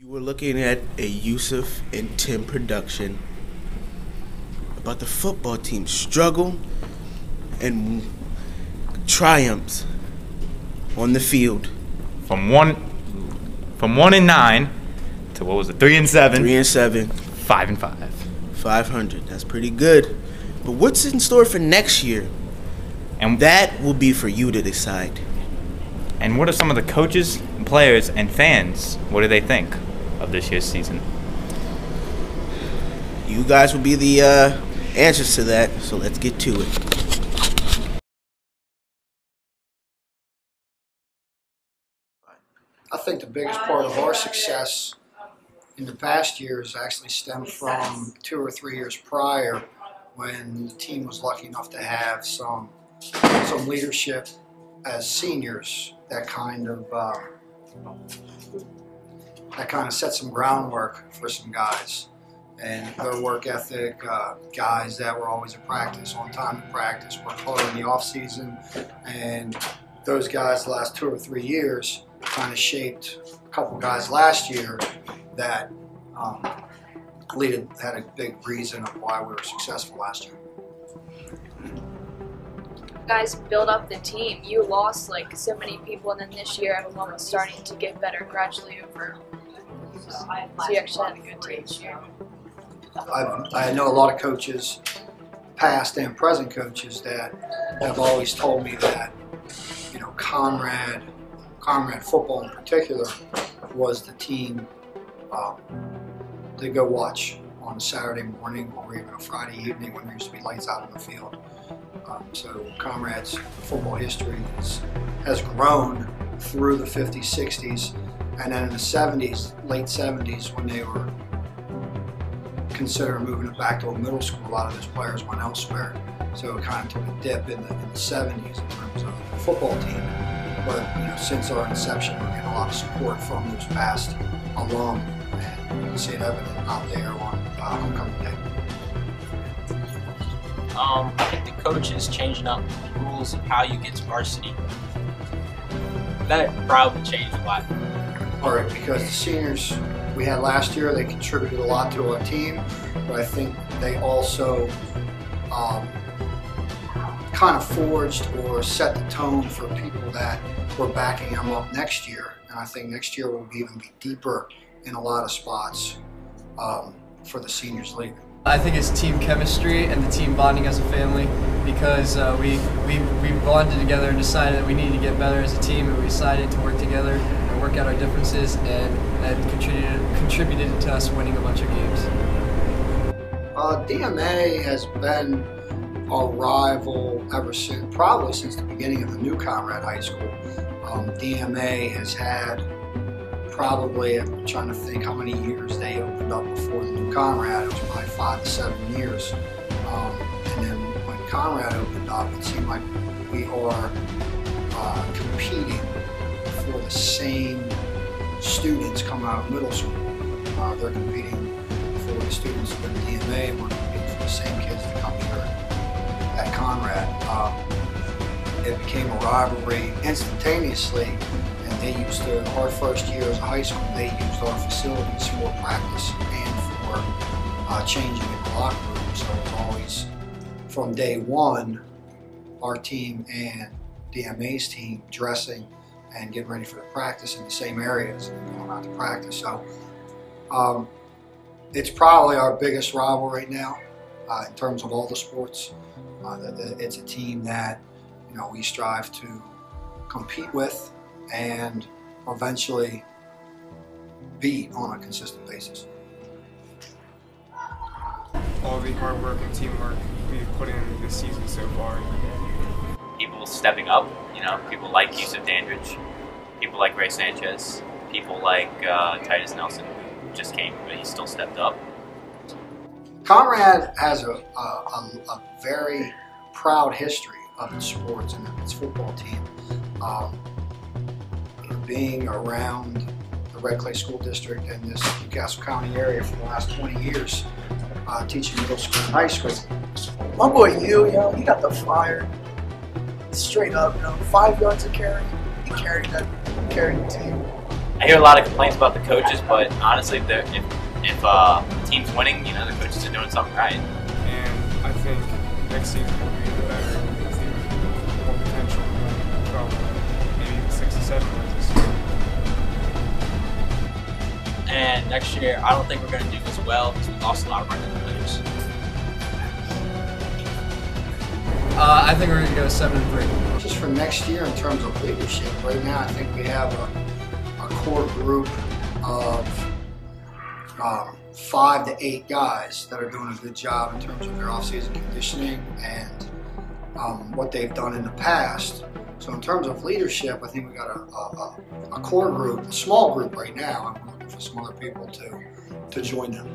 You were looking at a Yusuf and Tim production about the football team's struggle and triumphs on the field. From 1-9 to what was it? 3-7. 3-7. 5-5. 500. That's pretty good. But what's in store for next year? And that will be for you to decide. And what are some of the coaches, players, and fans? What do they think of this year's season? You guys will be the answers to that, so let's get to it. I think the biggest part of our success in the past years actually stemmed from 2 or 3 years prior, when the team was lucky enough to have some leadership as seniors that kind of set some groundwork for some guys, and their work ethic, guys that were always at practice, on time to practice, worked hard in the off season, and those guys the last 2 or 3 years kind of shaped a couple guys last year that had a big reason of why we were successful last year. Guys build up the team. You lost like so many people, and then this year everyone was starting to get better gradually over. So you actually had a good team this year. I know a lot of coaches, past and present coaches, that have always told me that, you know, Conrad football in particular was the team to go watch on a Saturday morning or even a Friday evening when there used to be lights out on the field. So Conrad's football history has grown through the 50s, 60s, and then in the 70s, late 70s, when they were considering moving it back to a middle school, a lot of those players went elsewhere. So it kind of took a dip in the 70s in terms of the football team. But you know, since our inception, we're getting a lot of support from those past alum, and you can see it evident out there on homecoming day. I think the coach is changing up the rules of how you get to varsity. That probably changed a lot. All right, because the seniors we had last year, they contributed a lot to our team, but I think they also kind of forged or set the tone for people that were backing them up next year. And I think next year will even be deeper in a lot of spots for the seniors leaving. I think it's team chemistry and the team bonding as a family, because we bonded together and decided that we needed to get better as a team, and we decided to work together and work out our differences, and that contributed to us winning a bunch of games. DMA has been our rival ever since, probably since the beginning of the new Conrad High School. DMA has had probably, I'm trying to think how many years they opened up before the new Conrad. It was probably 5 to 7 years. And then when Conrad opened up, it seemed like we are competing for the same students coming out of middle school. They're competing for the students that are in DMA. We're competing for the same kids that come here at Conrad. It became a rivalry instantaneously. They used our first year as a high school, they used our facilities for practice and for changing in the locker room. So it was always, from day one, our team and DMA's team dressing and getting ready for the practice in the same areas and going out to practice. So it's probably our biggest rival right now in terms of all the sports. It's a team that, you know, we strive to compete with and eventually beat on a consistent basis. All the hard work and teamwork we've put in this season so far. People stepping up, you know, people like Yusuf Dandridge, people like Ray Sanchez, people like Titus Nelson, who just came, but he still stepped up. Conrad has a very proud history of its sports and its football team. Being around the Red Clay School District and this Newcastle County area for the last 20 years, teaching middle school and high school. My boy you know, he got the fire. Straight up, you know, 5 yards of carry, he carried the team. I hear a lot of complaints about the coaches, but honestly, if the team's winning, you know, the coaches are doing something right. And I think next season will be even better. I think more potential, probably maybe even 6 or 7 wins this year. And next year, I don't think we're going to do as well because we lost a lot of our good players. I think we're going to go 7-3. Just for next year in terms of leadership, right now I think we have a core group of 5 to 8 guys that are doing a good job in terms of their off-season conditioning and what they've done in the past. So in terms of leadership, I think we got a core group, a small group right now, and we're looking for some other people to join them.